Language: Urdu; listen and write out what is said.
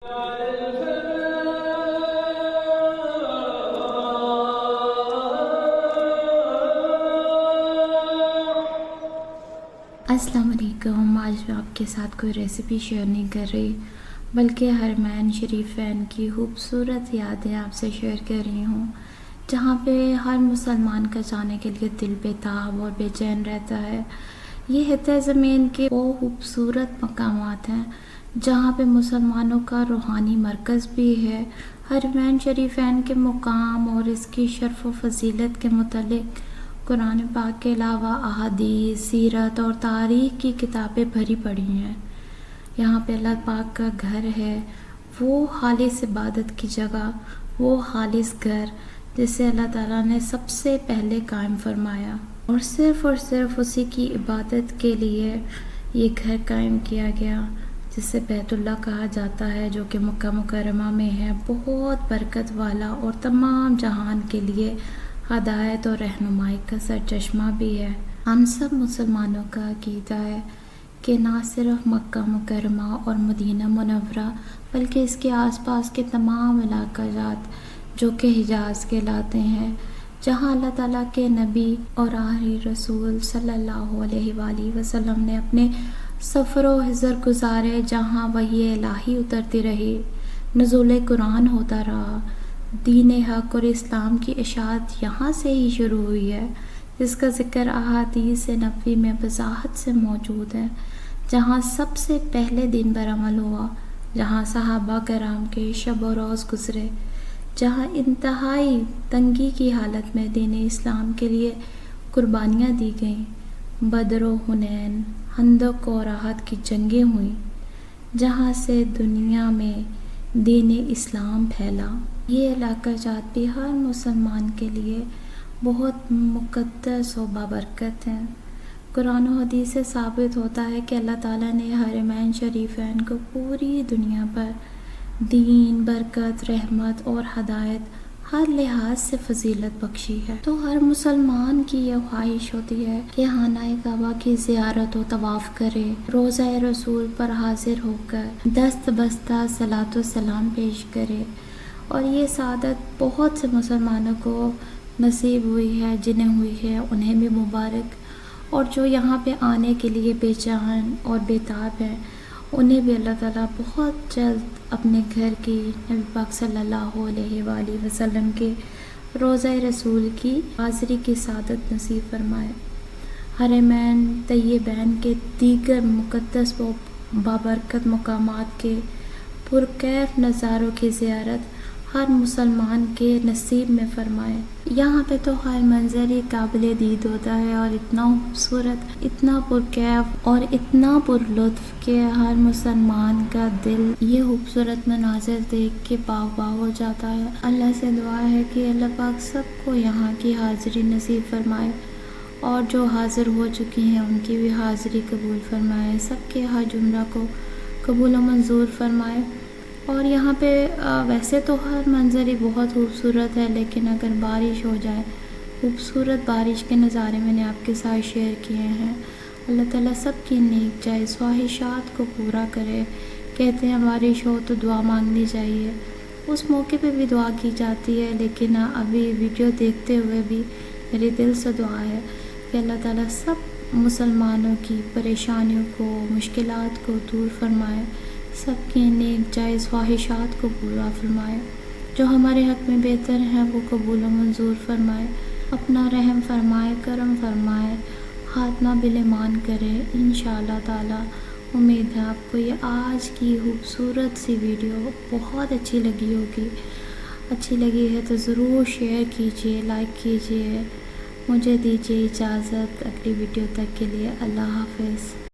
السلام علیکم۔ آج میں آپ کے ساتھ کوئی ریسیپی شیئر نہیں کر رہی بلکہ حرمین شریفین کی خوبصورت یادیں آپ سے شیئر کر رہی ہوں، جہاں پہ ہر مسلمان کا جانے کے لیے دل بےتاب اور بے چین رہتا ہے۔ یہ خطہ زمین کے وہ خوبصورت مقامات ہیں جہاں پہ مسلمانوں کا روحانی مرکز بھی ہے۔ حرمین شریفین کے مقام اور اس کی شرف و فضیلت کے متعلق قرآن پاک کے علاوہ احادیث، سیرت اور تاریخ کی کتابیں بھری پڑی ہیں۔ یہاں پہ اللہ پاک کا گھر ہے، وہ خالص عبادت کی جگہ، وہ خالص گھر جسے اللہ تعالیٰ نے سب سے پہلے قائم فرمایا اور صرف اسی کی عبادت کے لیے یہ گھر قائم کیا گیا، جسے بیت اللہ کہا جاتا ہے، جو کہ مکہ مکرمہ میں ہے، بہت برکت والا اور تمام جہان کے لیے ہدایت اور رہنمائی کا سرچشمہ بھی ہے۔ ہم سب مسلمانوں کا عقیدہ ہے کہ نہ صرف مکہ مکرمہ اور مدینہ منورہ بلکہ اس کے آس پاس کے تمام علاقہ جات جو کہ حجاز کہلاتے ہیں، جہاں اللہ تعالیٰ کے نبی اور آخری رسول صلی اللہ علیہ وآلہ وسلم نے اپنے سفر و حضر گزارے، جہاں وحی الہی اترتی رہی، نزول قرآن ہوتا رہا، دین حق اور اسلام کی اشاعت یہاں سے ہی شروع ہوئی ہے، جس کا ذکر احادیث نبوی میں وضاحت سے موجود ہے، جہاں سب سے پہلے دین پر عمل ہوا، جہاں صحابہ کرام کے شب و روز گزرے، جہاں انتہائی تنگی کی حالت میں دین اسلام کے لیے قربانیاں دی گئیں، بدر و حنین، خندق اور احد کی جنگیں ہوئیں، جہاں سے دنیا میں دین اسلام پھیلا۔ یہ علاقہ جات بھی ہر مسلمان کے لیے بہت مقدس و بابرکت ہیں۔ قرآن و حدیث سے ثابت ہوتا ہے کہ اللہ تعالیٰ نے حرمین شریفین کو پوری دنیا پر دین، برکت، رحمت اور ہدایت ہر لحاظ سے فضیلت بخشی ہے۔ تو ہر مسلمان کی یہ خواہش ہوتی ہے کہ خانہ کعبہ کی زیارت و طواف کرے، روضہ رسول پر حاضر ہو کر دست بستہ صلاۃ و سلام پیش کرے، اور یہ سعادت بہت سے مسلمانوں کو نصیب ہوئی ہے، جنہیں ہوئی ہے انہیں بھی مبارک، اور جو یہاں پہ آنے کے لیے بے چین اور بےتاب ہیں انہیں بھی اللہ تعالیٰ بہت جلد اپنے گھر کی، نبی پاک صلی اللہ علیہ وآلہ وسلم کے روضہ رسول کی حاضری کی سعادت نصیب فرمائے۔ حرمین طیبین کے دیگر مقدس و بابرکت مقامات کے پرکیف نظاروں کی زیارت ہر مسلمان کے نصیب میں فرمائے۔ یہاں پہ تو ہر منظر ہی قابل دید ہوتا ہے، اور اتنا خوبصورت، اتنا پرکیف اور اتنا پر لطف کہ ہر مسلمان کا دل یہ خوبصورت مناظر دیکھ کے باغ باغ ہو جاتا ہے۔ اللہ سے دعا ہے کہ اللہ پاک سب کو یہاں کی حاضری نصیب فرمائے، اور جو حاضر ہو چکی ہیں ان کی بھی حاضری قبول فرمائے، سب کے حج عمرہ کو قبول و منظور فرمائے۔ اور یہاں پہ ویسے تو ہر منظر ہی بہت خوبصورت ہے، لیکن اگر بارش ہو جائے، خوبصورت بارش کے نظارے میں نے آپ کے ساتھ شیئر کیے ہیں۔ اللہ تعالیٰ سب کی نیک جائز خواہشات کو پورا کرے۔ کہتے ہیں بارش ہو تو دعا مانگنی چاہیے، اس موقع پہ بھی دعا کی جاتی ہے، لیکن ابھی ویڈیو دیکھتے ہوئے بھی میرے دل سے دعا ہے کہ اللہ تعالیٰ سب مسلمانوں کی پریشانیوں کو، مشکلات کو دور فرمائے، سب کی نیک جائز خواہشات کو پورا فرمائے، جو ہمارے حق میں بہتر ہیں وہ قبول و منظور فرمائے، اپنا رحم فرمائے، کرم فرمائے، خاتمہ بالایمان کرے انشاءاللہ تعالی۔ امید ہے آپ کو یہ آج کی خوبصورت سی ویڈیو بہت اچھی لگی ہوگی۔ اچھی لگی ہے تو ضرور شیئر کیجیے، لائک کیجیے۔ مجھے دیجیے اجازت اگلی ویڈیو تک کے لیے۔ اللہ حافظ۔